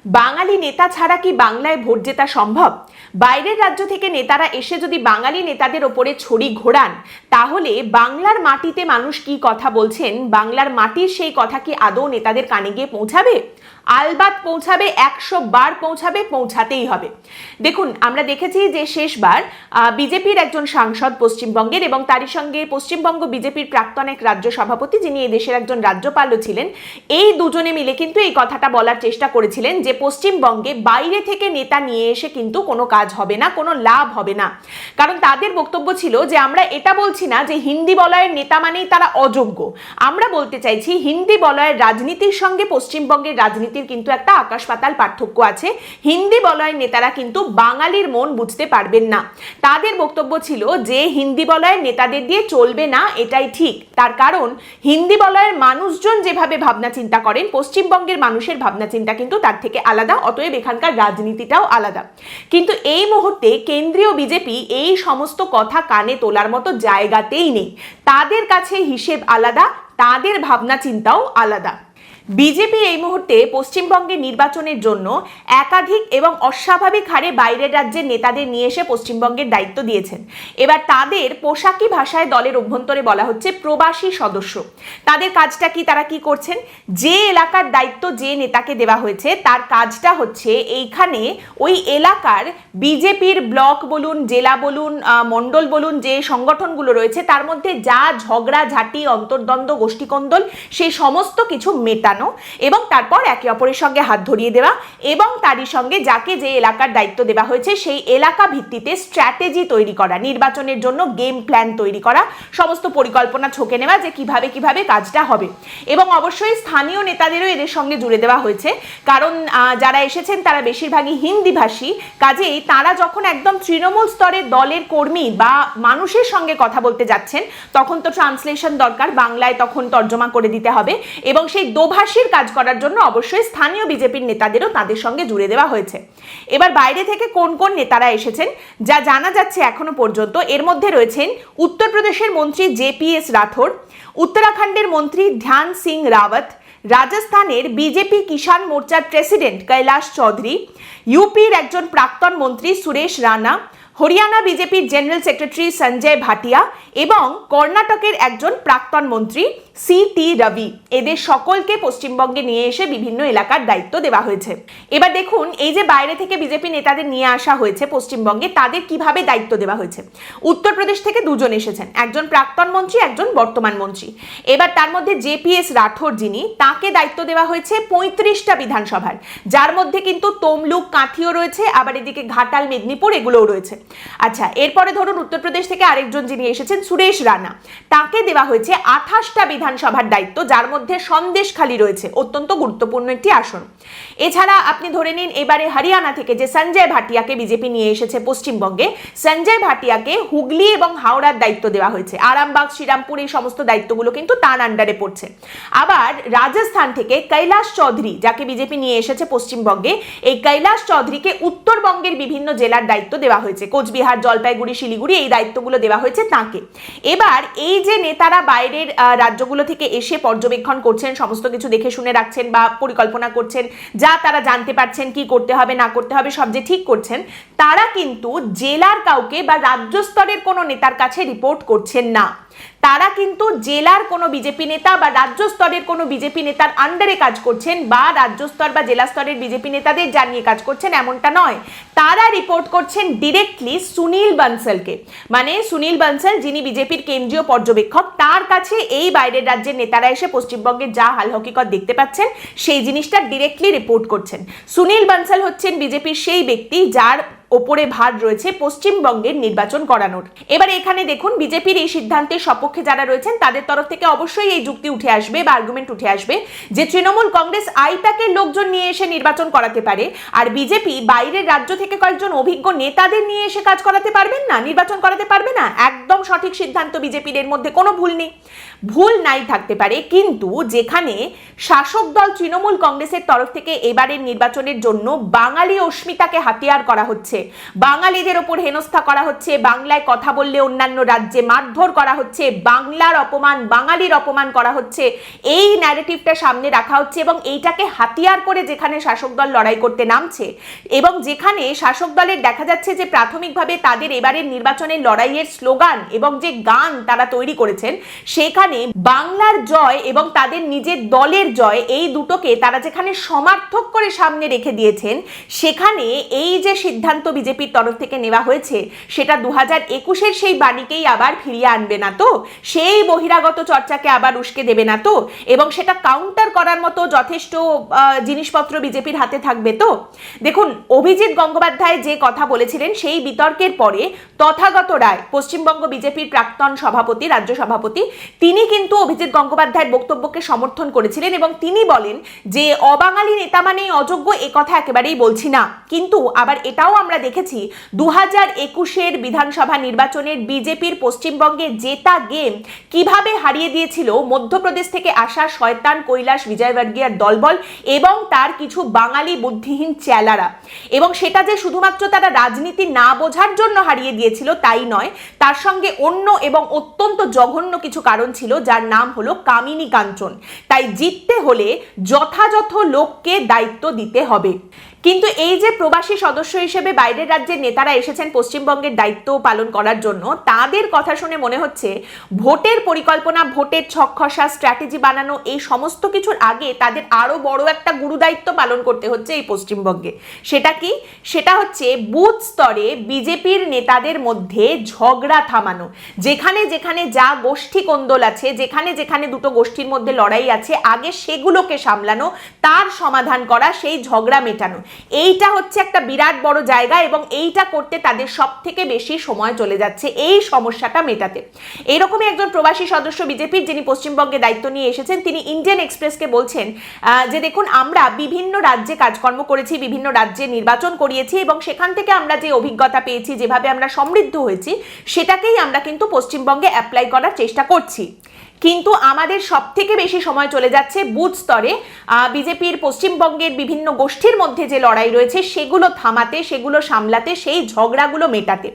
বাঙালি নেতা ছাড়া কি বাংলায় ভোট জেতা সম্ভব? বাইরের রাজ্য থেকে নেতারা এসে যদি বাঙালি নেতাদের ওপরে ছড়ি ঘোরান, তাহলে বাংলার মাটিতে মানুষ কি কথা বলছেন, বাংলার মাটির সেই কথা কি আদৌ নেতাদের কানে গিয়ে পৌঁছাবে? আলবাত পৌঁছাবে, 100 বার পৌঁছাবে, পৌঁছাতেই হবে। দেখুন, আমরা দেখেছি যে শেষবার বিজেপির একজন সাংসদ পশ্চিমবঙ্গের এবং তারই সঙ্গে পশ্চিমবঙ্গ বিজেপির প্রাক্তন এক রাজ্য সভাপতি, যিনি এই দেশের একজন রাজ্যপালও ছিলেন, এই দুজনে মিলে কিন্তু এই কথাটা বলার চেষ্টা করেছিলেন যে পশ্চিমবঙ্গে বাইরে থেকে নেতা নিয়ে এসে কিন্তু কোনো কাজ হবে না, কোনো লাভ হবে না। কারণ তাদের বক্তব্য ছিল যে আমরা এটা বলছি না যে হিন্দি বলয়ের নেতা মানেই তারা অযোগ্য, আমরা বলতে চাইছি হিন্দি বলয়ের রাজনীতির সঙ্গে পশ্চিমবঙ্গের রাজনীতির কিন্তু একটা আকাশ পাতাল পার্থক্য আছে। হিন্দি বলয়ের নেতারা কিন্তু বাঙালির মন বুঝতে পারবেন না। তাদের বক্তব্য ছিল যে হিন্দি বলয়ের নেতাদের দিয়ে চলবে না, এটাই ঠিক। তার কারণ হিন্দি বলয়ের মানুষজন যেভাবে ভাবনা চিন্তা করেন, পশ্চিমবঙ্গের মানুষের ভাবনা চিন্তা কিন্তু তার থেকে আলাদা, অতএব এখানকার রাজনীতিটাও আলাদা। কিন্তু এই মুহূর্তে কেন্দ্রীয় বিজেপি এই সমস্ত কথা কানে তোলার মতো জায়গাতেই নেই। তাদের কাছে হিসেব আলাদা, তাদের ভাবনা চিন্তাও আলাদা। বিজেপি এই মুহূর্তে পশ্চিমবঙ্গের নির্বাচনের জন্য একাধিক এবং অস্বাভাবিক হারে বাইরের রাজ্যের নেতাদের নিয়ে এসে পশ্চিমবঙ্গের দায়িত্ব দিয়েছেন। এবার তাদের পোশাকি ভাষায় দলের অভ্যন্তরে বলা হচ্ছে প্রবাসী সদস্য। তাদের কাজটা কি, তারা কি করছেন? যে এলাকার দায়িত্ব যে নেতাকে দেওয়া হয়েছে তার কাজটা হচ্ছে এইখানে ওই এলাকার বিজেপির ব্লক বলুন, জেলা বলুন, মণ্ডল বলুন, যে সংগঠনগুলো রয়েছে তার মধ্যে যা ঝগড়া ঝাঁটি, অন্তর্দ্বন্দ্ব, গোষ্ঠীকন্দল, সেই সমস্ত কিছু মেটানো এবং তারপর একে অপরের সঙ্গে হাত ধরিয়ে দেওয়া এবং তারই সঙ্গে যাকে যে এলাকার দায়িত্ব দেওয়া হয়েছে সেই এলাকা ভিত্তিতে স্ট্র্যাটেজি তৈরি করা, নির্বাচনের জন্য গেম প্ল্যান তৈরি করা, সমস্ত পরিকল্পনা ছকে নেওয়া যে কিভাবে কিভাবে কাজটা হবে। এবং অবশ্যই স্থানীয় নেতাদেরও এদের সঙ্গে জুড়ে দেওয়া হয়েছে, কারণ যারা এসেছেন তারা বেশিরভাগই হিন্দি ভাষী। কাজেই তারা যখন একদম তৃণমূল স্তরের দলের কর্মী বা মানুষের সঙ্গে কথা বলতে যাচ্ছেন, তখন তো ট্রান্সলেশন দরকার, বাংলায় তখন তর্জমা করে দিতে হবে এবং সেই দোভাষীর কাজ করার জন্য অবশ্যই স্থানীয় বিজেপির নেতাদেরও তাদের সঙ্গে জুড়ে দেওয়া হয়েছে। এবার বাইরে থেকে কোন কোন নেতারা এসেছেন যা জানা যাচ্ছে এখনো পর্যন্ত, এর মধ্যে রয়েছেন উত্তরপ্রদেশের মন্ত্রী জেপিএস রাঠোর, উত্তরাখণ্ডের মন্ত্রী ধ্যান সিং রাওয়াত, রাজস্থানের বিজেপি কিষাণ মোর্চার প্রেসিডেন্ট কৈলাশ চৌধুরী, ইউপির একজন প্রাক্তন মন্ত্রী সুরেশ রানা, হরিয়ানা বিজেপির জেনারেল সেক্রেটারি সঞ্জয় ভাটিয়া এবং কর্ণাটকের একজন প্রাক্তন মন্ত্রী সিটি রবি। এদের সকলকে পশ্চিমবঙ্গে নিয়ে এসে বিভিন্ন এলাকার দায়িত্ব দেওয়া হয়েছে। এবার দেখুন, এই যে বাইরে থেকে বিজেপি নেতাদের নিয়ে আসা হয়েছে পশ্চিমবঙ্গে, তাদের কিভাবে দায়িত্ব দেওয়া হয়েছে। উত্তরপ্রদেশ থেকে দুজন এসেছেন, একজন প্রাক্তন মন্ত্রী, একজন বর্তমান মন্ত্রী। এবার তার মধ্যে জেপিএস রাঠোর যিনি, তাকে দায়িত্ব দেওয়া হয়েছে 35টা বিধানসভার, যার মধ্যে কিন্তু তমলুক, কাঁথিও রয়েছে, আবার এদিকে ঘাটাল, মেদিনীপুর এগুলোও রয়েছে। আচ্ছা, এরপরে ধরুন উত্তরপ্রদেশ থেকে আরেকজন যিনি এসেছেন সুরেশ রানা, তাকে দেওয়া হয়েছে 28টা বিধানসভার দায়িত্ব, যার মধ্যে সন্দেশখালী রয়েছে, অত্যন্ত গুরুত্বপূর্ণ একটি আসন। এছাড়া আপনি ধরে নিন এবারে হরিয়ানা থেকে যে সঞ্জয় ভাটিয়াকে বিজেপি নিয়ে এসেছে পশ্চিমবঙ্গে, সঞ্জয় ভাটিয়াকে হুগলি এবং হাওড়ার দায়িত্ব দেওয়া হয়েছে। আরামবাগ, শ্রীরামপুর এই সমস্ত দায়িত্বগুলো কিন্তু তার আন্ডারে পড়ছে। আবার রাজস্থান থেকে কৈলাশ চৌধুরী, যাকে বিজেপি নিয়ে এসেছে পশ্চিমবঙ্গে, এই কৈলাশ চৌধুরীকে উত্তরবঙ্গের বিভিন্ন জেলার দায়িত্ব দেওয়া হয়েছে, কোচবিহার, জলপাইগুড়ি, শিলিগুড়ি, এই দায়িত্বগুলো দেওয়া হয়েছে তাকে। এবার এই যে নেতারা বাইরের রাজ্যগুলো থেকে এসে পর্যবেক্ষণ করছেন, সমস্ত কিছু দেখে শুনে রাখছেন বা পরিকল্পনা করছেন, যা তারা জানতে পারছেন কি করতে হবে না করতে হবে সব যে ঠিক করছেন, তারা কিন্তু জেলার কাউকে বা রাজ্য স্তরের কোনো নেতার কাছে রিপোর্ট করছেন না। তারা কিন্তু জেলার কোনো বিজেপি নেতা বা রাজ্য স্তরের কোনো বিজেপি নেতার আন্ডারে কাজ করছেন বা রাজ্য স্তর বা জেলা স্তরের বিজেপি নেতাদের জানিয়ে কাজ করছেন, এমনটা নয়। তারা রিপোর্ট করছেন ডিরেক্টলি সুনীল বানসালকে, মানে সুনীল বানসাল যিনি বিজেপির কেন্দ্রীয় পর্যবেক্ষক, তার কাছে এই বাইরের রাজ্যের নেতারা এসে পশ্চিমবঙ্গের যা হাল হকিকত দেখতে পাচ্ছেন সেই জিনিসটা ডিরেক্টলি রিপোর্ট করছেন। সুনীল বানসাল হচ্ছেন বিজেপির সেই ব্যক্তি যার ওপরে ভার রয়েছে পশ্চিমবঙ্গের নির্বাচন করানোর। এবার এখানে দেখুন, বিজেপির এই সিদ্ধান্তের সপক্ষে যারা রয়েছেন তাদের তরফ থেকে অবশ্যই এই যুক্তি উঠে আসবে বা আর্গুমেন্ট উঠে আসবে যে তৃণমূল কংগ্রেস আইপ্যাকের লোকজন নিয়ে এসে নির্বাচন করাতে পারে, আর বিজেপি বাইরের রাজ্য থেকে কয়েকজন অভিজ্ঞ নেতাদের নিয়ে এসে কাজ করাতে পারবেন না, নির্বাচন করাতে পারবে না। একদম সঠিক সিদ্ধান্ত বিজেপির, এর মধ্যে কোনো ভুল নেই। ভুল নাই থাকতে পারে, কিন্তু যেখানে শাসক দল তৃণমূল কংগ্রেসের তরফ থেকে এবারের নির্বাচনের জন্য বাঙালি অস্মিতাকে হাতিয়ার করা হচ্ছে, বাঙালিদের ওপর হেনস্থা করা হচ্ছে, বাংলায় কথা বললে অন্যান্য রাজ্যে মারধর করা হচ্ছে, বাংলার অপমান, বাঙালির অপমান করা হচ্ছে, এই ন্যারেটিভটা সামনে রাখা হচ্ছে এবং এইটাকে হাতিয়ার করে যেখানে শাসক দল লড়াই করতে নামছে এবং যেখানে শাসক দলের দেখা যাচ্ছে যে প্রাথমিকভাবে তাদের এবারের নির্বাচনের লড়াইয়ের স্লোগান এবং যে গান তারা তৈরি করেছেন সেখানে বাংলার জয় এবং তাদের নিজের দলের জয়, এই দুটোকে তারা যেখানে সমার্থক করে সামনে রেখে দিয়েছেন, সেখানে এই যে সিদ্ধান্ত বিজেপির তরফ থেকে নেওয়া হয়েছে সেটা 2021-এর সেই বাণীকেই আবার ফিরিয়ে আনবে না তো, সেই বহিরাগত চর্চাকে আবার উস্কে দেবে না তো, এবং সেটা কাউন্টার করার মতো যথেষ্ট জিনিসপত্র বিজেপির হাতে থাকবে তো। দেখুন, অভিজিৎ গঙ্গোপাধ্যায় যে কথা বলেছিলেন সেই বিতর্কের পরে তথাগত রায়, পশ্চিমবঙ্গ বিজেপির প্রাক্তন সভাপতি, রাজ্য সভাপতি, তিনি কিন্তু অভিজিৎ গঙ্গোপাধ্যায়ের বক্তব্যকে সমর্থন করেছিলেন এবং তিনি বলেন যে অবাঙালি নেতা মানেই অযোগ্য, এ কথা একেবারেই বলছি না। কিন্তু আবার এটাও আমরা দেখেছি 2021-এর বিধানসভা নির্বাচনের বিজেপির পশ্চিমবঙ্গে জেতা গেম কিভাবে হারিয়ে দিয়েছিল মধ্যপ্রদেশ থেকে আসা শয়তান কৈলাস বিজয়বর্গীয়ার দলবল এবং তার কিছু বাঙালি বুদ্ধিহীন চেলারা, এবং সেটা যে শুধুমাত্র তারা রাজনীতি না বোঝার জন্য হারিয়ে দিয়েছিল তাই নয়, তার সঙ্গে অন্য এবং অত্যন্ত জঘন্য কিছু কারণ ছিল যার নাম হলো কামিনী কাঞ্চন। তাই জিততে হলে যথাযথ লোককে দায়িত্ব দিতে হবে। কিন্তু এই যে প্রবাসী সদস্য হিসেবে বাইরের রাজ্যের নেতারা এসেছেন পশ্চিমবঙ্গের দায়িত্ব পালন করার জন্য, তাদের কথা শুনে মনে হচ্ছে ভোটের পরিকল্পনা, ভোটের ছকখসা স্ট্র্যাটেজি বানানো, এই সমস্ত কিছুর আগে তাদের আরো বড় একটা গুরুদায়িত্ব পালন করতে হচ্ছে এই পশ্চিমবঙ্গে। সেটা কি? সেটা হচ্ছে বুথ স্তরে বিজেপির নেতাদের মধ্যে ঝগড়া থামানো। যেখানে যেখানে যা গোষ্ঠী কোন্দল আছে, যেখানে যেখানে দুটো গোষ্ঠীর মধ্যে লড়াই আছে, আগে সেগুলোকে সামলানো, তার সমাধান করা, সেই ঝগড়া মেটানো, এইটা হচ্ছে একটা বিরাট বড় জায়গা এবং এইটা করতে তাদের সব থেকে বেশি সময় চলে যাচ্ছে এই সমস্যাটা মেটাতে। এইরকমই একজন প্রবাসী সদস্য বিজেপির, যিনি পশ্চিমবঙ্গে দায়িত্ব নিয়ে এসেছেন, তিনি ইন্ডিয়ান এক্সপ্রেসকে বলছেন যে দেখুন, আমরা বিভিন্ন রাজ্যে কাজকর্ম করেছি, বিভিন্ন রাজ্যে নির্বাচন করিয়েছি এবং সেখান থেকে আমরা যে অভিজ্ঞতা পেয়েছি, যেভাবে আমরা সমৃদ্ধ হয়েছি, সেটাকেই আমরা কিন্তু পশ্চিমবঙ্গে অ্যাপ্লাই করার চেষ্টা করছি। কিন্তু আমাদের সব থেকে বেশি সময় চলে যাচ্ছে বুথ স্তরে বিজেপির পশ্চিমবঙ্গের বিভিন্ন গোষ্ঠীর মধ্যে যে লড়াই রয়েছে সেগুলো থামাতে, সেগুলো সামলাতে, সেই ঝগড়াগুলো মেটাতে।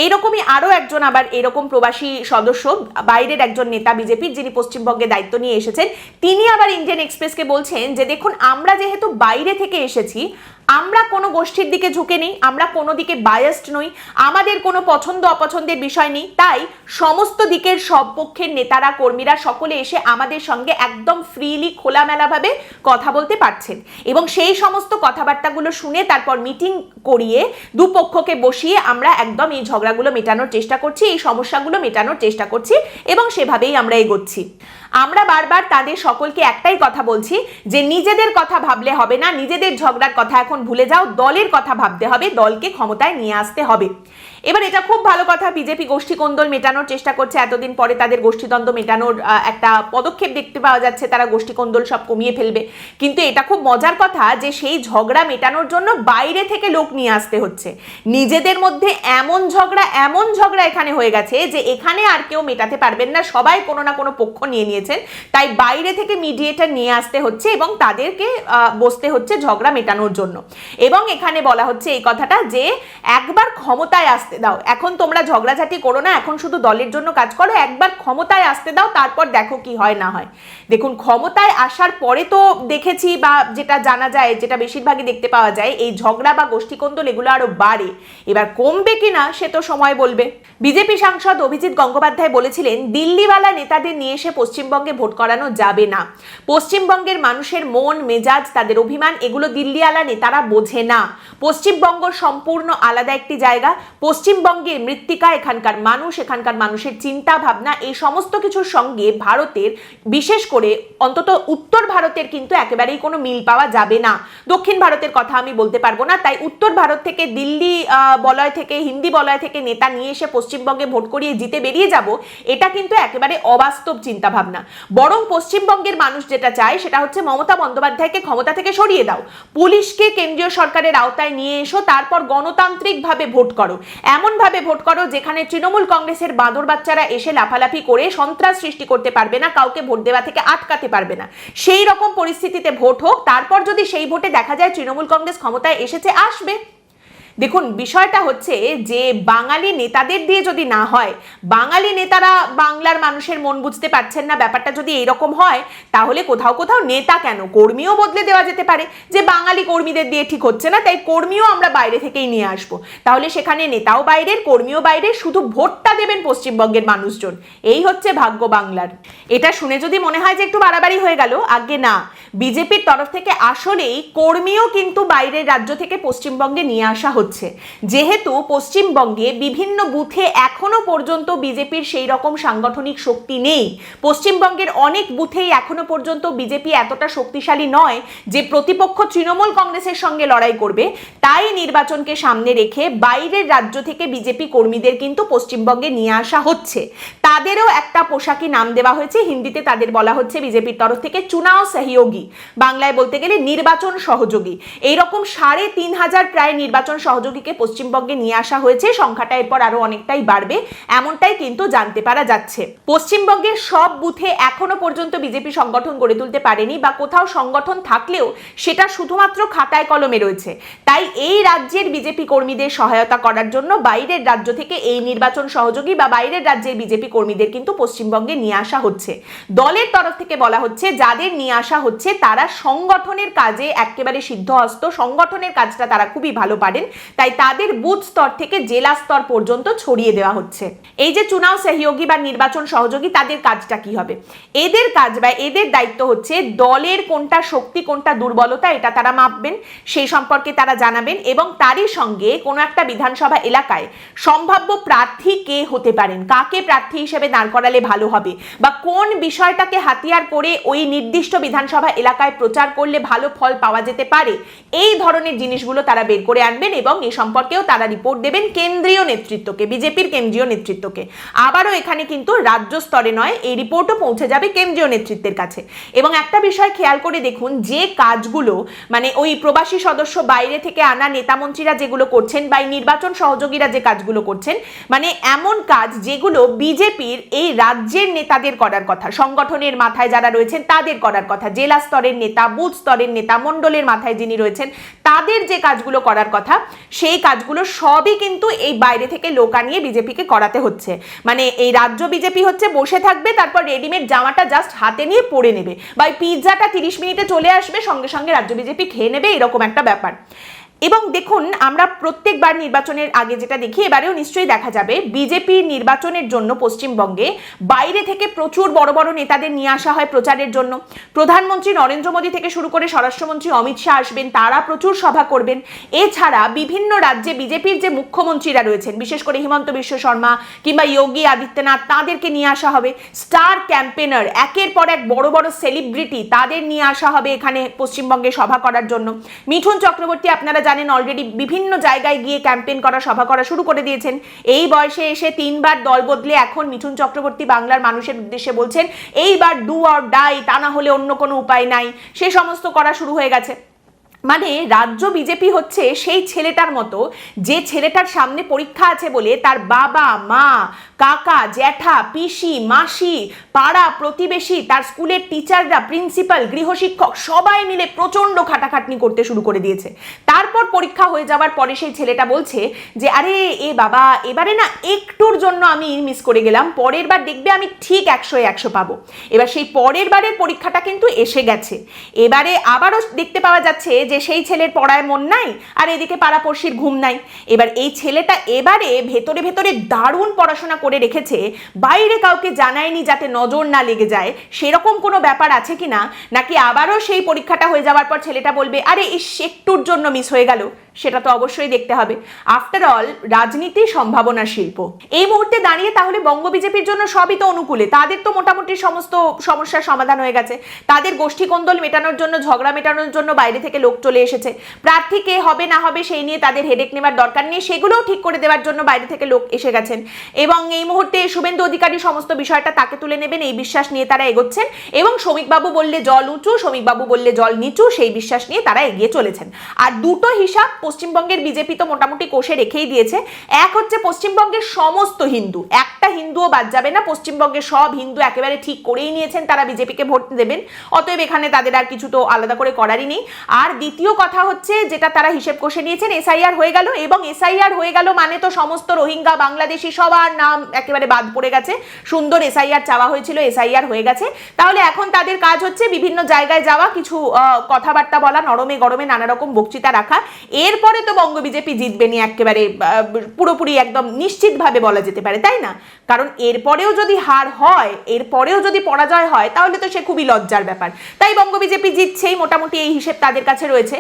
এইরকমই আরও একজন আবার এরকম প্রবাসী সদস্য, বাইরের একজন নেতা বিজেপির, যিনি পশ্চিমবঙ্গে দায়িত্ব নিয়ে এসেছেন, তিনি আবার ইন্ডিয়ান এক্সপ্রেসকে বলছেন যে দেখুন, আমরা যেহেতু বাইরে থেকে এসেছি, আমরা কোনো গোষ্ঠীর দিকে ঝুঁকে নেই, আমরা কোনো দিকে বায়াসড নই, আমাদের কোনো পছন্দ অপছন্দের বিষয় নেই, তাই সমস্ত দিকের সব পক্ষের নেতারা, কর্মীরা সকলে এসে আমাদের সঙ্গে একদম ফ্রিলি, খোলামেলাভাবে কথা বলতে পারছেন এবং সেই সমস্ত কথাবার্তাগুলো শুনে তারপর মিটিং করিয়ে দুপক্ষকে বসিয়ে আমরা একদম এই ঝগড়াগুলো মেটানোর চেষ্টা করছি, এই সমস্যাগুলো মেটানোর চেষ্টা করছি এবং সেভাবেই আমরা এগোচ্ছি। আমরা বারবার তাদের সকলকে একটাই কথা বলছি যে নিজেদের কথা ভাবলে হবে না, নিজেদের ঝগড়ার কথা এখন ভুলে যাও, দলের কথা ভাবতে হবে, দলকে ক্ষমতায় নিয়ে আসতে হবে। এবার এটা খুব ভালো কথা, বিজেপি গোষ্ঠী কোন্দল মেটানোর চেষ্টা করছে, এতদিন পরে তাদের গোষ্ঠীদ্বন্দ্ব মেটানোর একটা পদক্ষেপ দেখতে পাওয়া যাচ্ছে, তারা গোষ্ঠী কোন্দল সব কমিয়ে ফেলবে। কিন্তু এটা খুব মজার কথা যে সেই ঝগড়া মেটানোর জন্য বাইরে থেকে লোক নিয়ে আসতে হচ্ছে। নিজেদের মধ্যে এমন ঝগড়া এখানে হয়ে গেছে যে এখানে আর কেউ মেটাতে পারবেন না, সবাই কোনো না কোনো পক্ষ নিয়ে নিয়েছেন, তাই বাইরে থেকে মিডিয়েটর নিয়ে আসতে হচ্ছে এবং তাদেরকে বসতে হচ্ছে ঝগড়া মেটানোর জন্য। এবং এখানে বলা হচ্ছে এই কথাটা যে একবার ক্ষমতায় আসতে দাও, এখন তোমরা ঝগড়াঝাটি করো না, এখন শুধু দলের জন্য কাজ করো, একবার ক্ষমতায় আসতে দাও, তারপর দেখো কি হয় না হয়। দেখুন, ক্ষমতায় আসার পরে তো দেখেছি, বা যেটা জানা যায়, যেটা বেশিরভাগই দেখতে পাওয়া যায়, এই ঝগড়া বা গোষ্ঠীকন্দল এগুলো আরো বাড়ে। এবার কমবে কিনা সে তো সময় বলবে। বিজেপি সাংসদ অভিজিৎ গঙ্গোপাধ্যায় বলেছিলেন, দিল্লিওয়ালা নেতাদের নিয়ে এসে পশ্চিমবঙ্গে ভোট করানো যাবে না। পশ্চিমবঙ্গের মানুষের মন মেজাজ, তাদের অভিমান, এগুলো দিল্লিওয়ালা নেতারা বোঝে না। পশ্চিমবঙ্গ সম্পূর্ণ আলাদা একটি জায়গা। পশ্চিমবঙ্গের মৃত্তিকা, এখানকার মানুষ, এখানকার মানুষের চিন্তা ভাবনা, এই সমস্ত কিছুর সঙ্গে ভারতের, বিশেষ করে অন্তত উত্তর ভারতের কিন্তু একেবারেই কোনো মিল পাওয়া যাবে না। দক্ষিণ ভারতের কথা আমি বলতে পারবো না। তাই উত্তর ভারত থেকে, দিল্লি বলয় থেকে, হিন্দি বলয় থেকে নেতা নিয়ে এসে পশ্চিমবঙ্গে ভোট করিয়ে জিতে বেরিয়ে যাব, এটা কিন্তু একেবারে অবাস্তব চিন্তা ভাবনা। বরং পশ্চিমবঙ্গের মানুষ যেটা চায় সেটা হচ্ছে মমতা বন্দ্যোপাধ্যায়কে ক্ষমতা থেকে সরিয়ে দাও, পুলিশকে কেন্দ্রীয় সরকারের আওতায় নিয়ে এসো, তারপর গণতান্ত্রিকভাবে ভোট করো। এমনভাবে ভোট করো যেখানে তৃণমূল কংগ্রেসের বাঁদর বাচ্চারা এসে লাফালাফি করে সন্ত্রাস সৃষ্টি করতে পারবে না, কাউকে ভোট দেওয়া থেকে আটকাতে পারবে না। সেই রকম পরিস্থিতিতে ভোট হোক, তারপর যদি সেই ভোটে দেখা যায় তৃণমূল কংগ্রেস ক্ষমতায় এসেছে, আসবে। দেখুন, বিষয়টা হচ্ছে যে বাঙালি নেতাদের দিয়ে যদি না হয়, বাঙালি নেতারা বাংলার মানুষের মন বুঝতে পারছেন না, ব্যাপারটা যদি এইরকম হয়, তাহলে কোথাও কোথাও নেতা কেন, কর্মীও বদলে দেওয়া যেতে পারে। যে বাঙালি কর্মীদের দিয়ে ঠিক হচ্ছে না, তাই কর্মীও আমরা বাইরে থেকেই নিয়ে আসবো। তাহলে সেখানে নেতাও বাইরের, কর্মীও বাইরের, শুধু ভোটটা দেবেন পশ্চিমবঙ্গের মানুষজন। এই হচ্ছে ভাগ্য বাংলার। এটা শুনে যদি মনে হয় যে একটু বাড়াবাড়ি হয়ে গেল, আগে না, বিজেপির তরফ থেকে আসলেই কর্মীও কিন্তু বাইরের রাজ্য থেকে পশ্চিমবঙ্গে নিয়ে আসা হচ্ছে। যেহেতু পশ্চিমবঙ্গে বিভিন্ন বুথে এখনো পর্যন্ত বিজেপির সেই রকম সাংগঠনিক শক্তি নেই, পশ্চিমবঙ্গের অনেক বুথেই এখনো পর্যন্ত বিজেপি এতটা শক্তিশালী নয় যে প্রতিপক্ষ তৃণমূল কংগ্রেসের সঙ্গে লড়াই করবে, তাই নির্বাচনকে সামনে রেখে বাইরের রাজ্য থেকে বিজেপি কর্মীদের কিন্তু পশ্চিমবঙ্গে নিয়ে আসা হচ্ছে। তাদেরও একটা পোশাকি নাম দেওয়া হয়েছে, হিন্দিতে তাদের বলা হচ্ছে বিজেপির তরফ থেকে চুনাও সহযোগী, বাংলায় বলতে গেলে নির্বাচন সহযোগী। এইরকম ৩৫০০ প্রায় নির্বাচন সহযোগীকে পশ্চিমবঙ্গে নিয়ে আসা হয়েছে, সংখ্যাটা এরপর আরো অনেকটাই বাড়বে, এমনটাই কিন্তু জানতে পারা যাচ্ছে। পশ্চিমবঙ্গের সব বুথে এখনো পর্যন্ত বিজেপি সংগঠন গড়ে তুলতে পারেনি, বা কোথাও সংগঠন থাকলেও সেটা শুধুমাত্র খাতায় কলমে রয়েছে। তাই এই রাজ্যের বিজেপি কর্মীদের সহায়তা করার জন্য বাইরের রাজ্য থেকে এই নির্বাচন সহযোগী বা বাইরের রাজ্যের বিজেপি কর্মীদের কিন্তু পশ্চিমবঙ্গে নিয়ে আসা হচ্ছে। দলের তরফ থেকে বলা হচ্ছে যাদের নিয়ে আসা হচ্ছে তারা সংগঠনের কাজে একেবারে সিদ্ধহস্ত, সংগঠনের কাজটা তারা খুবই ভালো পারেন, তাই তাদের বুথ স্তর থেকে জেলা স্তর পর্যন্ত ছড়িয়ে দেওয়া হচ্ছে। এই যে চুনাও সহযোগী বা নির্বাচন সহযোগী, তাদের কাজটা কি হবে? এদের কাজ বা এদের দায়িত্ব হচ্ছে দলের কোনটা শক্তি কোনটা দুর্বলতা এটা তারা মাপবেন, সেই সম্পর্কে তারা জানাবেন, এবং তারই সঙ্গে কোনো একটা বিধানসভা এলাকায় সম্ভাব্য প্রার্থী কে হতে পারেন, কাকে প্রার্থী হিসেবে দাঁড় করালে ভালো হবে, বা কোন বিষয়টাকে হাতিয়ার করে ওই নির্দিষ্ট বিধানসভা এলাকায় প্রচার করলে ভালো ফল পাওয়া যেতে পারে, এই ধরনের জিনিসগুলো তারা বের করে আনবেন এবং এ সম্পর্কেও তারা রিপোর্ট দেবেন কেন্দ্রীয় নেতৃত্বকে, বিজেপির কেন্দ্রীয় নেতৃত্বকে। আবারও এখানে কিন্তু রাজ্য স্তরে নয়, এই রিপোর্টও পৌঁছে যাবে কেন্দ্রীয় নেতৃত্বের কাছে। এবং একটা বিষয় খেয়াল করে দেখুন, যে কাজগুলো মানে ওই প্রবাসী সদস্য বাইরে থেকে আনা নেতামন্ত্রীরা যেগুলো করছেন বা নির্বাচন সহযোগীরা যে কাজগুলো করছেন, মানে এমন কাজ যেগুলো বিজেপির এই রাজ্যের নেতাদের করার কথা, সংগঠনের মাথায় যারা রয়েছেন তাদের করার কথা, জেলা স্তরের নেতা, বুথ স্তরের নেতা, মণ্ডলের মাথায় যিনি রয়েছেন তাদের যে কাজগুলো করার কথা, সেই কাজগুলো সবই কিন্তু এই বাইরে থেকে লোক আনিয়ে বিজেপিকে করাতে হচ্ছে। মানে এই রাজ্য বিজেপি হচ্ছে বসে থাকবে, তারপর রেডিমেড জামাটা জাস্ট হাতে নিয়ে পরে নেবে, বা পিৎজাটা 30 মিনিটে চলে আসবে, সঙ্গে সঙ্গে রাজ্য বিজেপি খেয়ে নেবে, এরকম একটা ব্যাপার। এবং দেখুন, আমরা প্রত্যেকবার নির্বাচনের আগে যেটা দেখি, এবারেও নিশ্চয়ই দেখা যাবে বিজেপির নির্বাচনের জন্য পশ্চিমবঙ্গে বাইরে থেকে প্রচুর বড় বড় নেতাদের নিয়ে আসা হয় প্রচারের জন্য। প্রধানমন্ত্রী নরেন্দ্র মোদী থেকে শুরু করে স্বরাষ্ট্রমন্ত্রী অমিত শাহ আসবেন, তারা প্রচুর সভা করবেন। এছাড়া বিভিন্ন রাজ্যে বিজেপির যে মুখ্যমন্ত্রীরা রয়েছেন, বিশেষ করে হিমন্ত বিশ্ব শর্মা কিংবা যোগী আদিত্যনাথ, তাদেরকে নিয়ে আসা হবে। স্টার ক্যাম্পেনার, একের পর এক বড় বড় সেলিব্রিটি, তাদের নিয়ে আসা হবে এখানে পশ্চিমবঙ্গে সভা করার জন্য। মিঠুন চক্রবর্তী আপনারা জানেন অলরেডি বিভিন্ন জায়গায় গিয়ে ক্যাম্পেইন করা, সভা করা শুরু করে দিয়েছেন। এই বয়সে এসে 3বার দল বদলে এখন মিঠুন চক্রবর্তী বাংলার মানুষের উদ্দেশ্যে বলছেন এইবার ডু অর ডাই, তা না হলে অন্য কোনো উপায় নাই, সে সমস্ত করা শুরু হয়ে গেছে। মানে রাজ্য বিজেপি হচ্ছে সেই ছেলেটার মতো, যে ছেলেটার সামনে পরীক্ষা আছে বলে তার বাবা মা, কাকা, জ্যাঠা, পিসি, মাসি, পাড়া প্রতিবেশী, তার স্কুলের টিচাররা, প্রিন্সিপাল, গৃহশিক্ষক সবাই মিলে প্রচন্ড খাটাখাটনি করতে শুরু করে দিয়েছে। তারপর পরীক্ষা হয়ে যাওয়ার পরে সেই ছেলেটা বলছে যে আরে এ বাবা, এবারে না একটুর জন্য আমি মিস করে গেলাম, পরের বার দেখবে আমি ঠিক 100-এ 100 পাবো। এবার সেই পরের বারের পরীক্ষাটা কিন্তু এসে গেছে। এবারে আবারও দেখতে পাওয়া যাচ্ছে যে সেই ছেলের পড়ায় মন নাই, আর এদিকে পাড়াপড়শির ঘুম নাই। এবার এই ছেলেটা এবারে ভেতরে ভেতরে দারুণ পড়াশোনা করে রেখেছে, বাইরে কাউকে জানায়নি যাতে নজর না লেগে যায়, সেরকম কোনো ব্যাপার আছে কিনা, নাকি আবারও সেই পরীক্ষাটা হয়ে যাওয়ার পর ছেলেটা বলবে আরে ইস একটুর জন্য মিস হয়ে গেল, সেটা তো অবশ্যই দেখতে হবে। আফটার অল রাজনীতি সম্ভাবনা শিল্প। এই মুহূর্তে দাঁড়িয়ে তাহলে বঙ্গ বিজেপির জন্য সবই তো অনুকূলে, তাদের তো মোটামুটি সমস্ত সমস্যার সমাধান হয়ে গেছে, তাদের গোষ্ঠী কোন্দল মেটানোর জন্য, ঝগড়া মেটানোর জন্য বাইরে থেকে লোক চলে এসেছে, প্রার্থী কে হবে না হবে সেই নিয়ে তাদের হেডেক নেবার দরকার নেই, সেগুলোও ঠিক করে দেওয়ার জন্য বাইরে থেকে লোক এসে গেছেন। এবং এই মুহূর্তে শুভেন্দু অধিকারী সমস্ত বিষয়টা তাকে তুলে নেবেন, এই বিশ্বাস নিয়ে তারা এগোচ্ছেন। এবং শ্রমিকবাবু বললে জল উঁচু, শ্রমিকবাবু বললে জল নিচু, সেই বিশ্বাস নিয়ে তারা এগিয়ে চলেছেন। আর দুটো হিসাব পশ্চিমবঙ্গের বিজেপি তো মোটামুটি কষে রেখেই দিয়েছে। এক হচ্ছে পশ্চিমবঙ্গের সমস্ত হিন্দু, একটা হিন্দুও বাদ যাবে না, পশ্চিমবঙ্গের সব হিন্দু একেবারে ঠিক করেই নিয়েছেন তারা বিজেপিকে ভোট দেবেন, অতএব এখানে তাদের আর কিছু তো আলাদা করে করারই নেই। আর দ্বিতীয় কথা হচ্ছে যেটা তারা হিসেব কষে নিয়েছেন, এসআইআর হয়ে গেল, এবং এসআইআর হয়ে গেল মানে তো সমস্ত রোহিঙ্গা বাংলাদেশি সবার নাম একেবারে বাদ পড়ে গেছে। সুন্দর এসআইআর চাওয়া হয়েছিল, এসআইআর হয়ে গেছে। তাহলে এখন তাদের কাজ হচ্ছে বিভিন্ন জায়গায় যাওয়া, কিছু কথাবার্তা বলা, নরমে গরমে নানা রকম বক্তৃতা রাখা। এরপরে তো বঙ্গ বিজেপি জিতবেনি একেবারে পুরোপুরি একদম নিশ্চিতভাবে বলা যেতে পারে, তাই না? কারণ এরপরেও যদি হার হয়, এরপরেও যদি পরাজয় হয়, তাহলে তো সে খুবই লজ্জার ব্যাপার। তাই বঙ্গ বিজেপি জিতছেই, মোটামুটি এই হিসেব তাদের কাছে রয়েছে।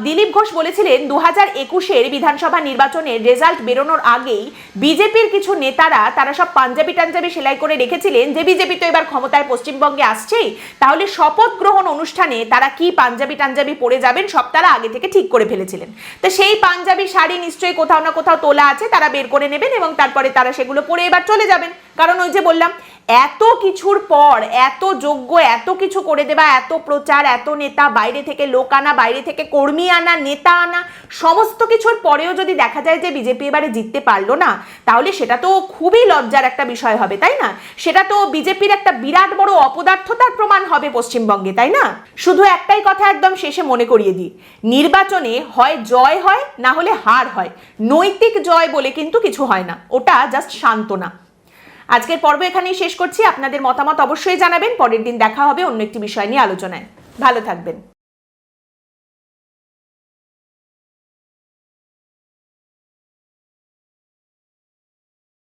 দিলীপ ঘোষ বলেছিলেন 2021-এর বিধানসভা নির্বাচনের রেজাল্ট বেরোনোর আগেই বিজেপির কিছু নেতারা তারা সব পাঞ্জাবি টাঞ্জাবি সেলাই করে রেখেছিলেন যে বিজেপি তো এবার ক্ষমতায় পশ্চিমবঙ্গে আসছেই, তাহলে শপথ গ্রহণ অনুষ্ঠানে তারা কি পাঞ্জাবি টাঞ্জাবি পরে যাবেন সব তারা আগে থেকে ঠিক করে ফেলেছিলেন। তো সেই পাঞ্জাবি শাড়ি নিশ্চয়ই কোথাও না কোথাও তোলা আছে, তারা বের করে নেবেন এবং তারপরে তারা সেগুলো পরে এবার চলে যাবেন। কারণ ওই যে বললাম, এত কিছুর পর, এত যোগ্য, এত কিছু করে দেওয়া, এত প্রচার, এত নেতা, বাইরে থেকে লোক আনা, বাইরে থেকে কর্মী আনা, নেতা আনা, সমস্ত কিছুর পরেও যদি দেখা যায় যে বিজেপি এবারে জিততে পারলো না, তাহলে সেটা তো খুবই লজ্জার একটা বিষয় হবে, তাই না? সেটা তো বিজেপির একটা বিরাট বড় অপদার্থতার প্রমাণ হবে পশ্চিমবঙ্গে, তাই না? শুধু একটাই কথা একদম শেষে মনে করিয়ে দিই, নির্বাচনে হয় জয় হয়, না হলে হার হয়। নৈতিক জয় বলে কিন্তু কিছু হয় না, ওটা জাস্ট সান্ত্বনা। আজকের পর্ব এখানেই শেষ করছি। আপনাদের মতামত অবশ্যই জানাবেন। পরের দিন দেখা হবে অন্য একটি বিষয় নিয়ে আলোচনায়। ভালো থাকবেন।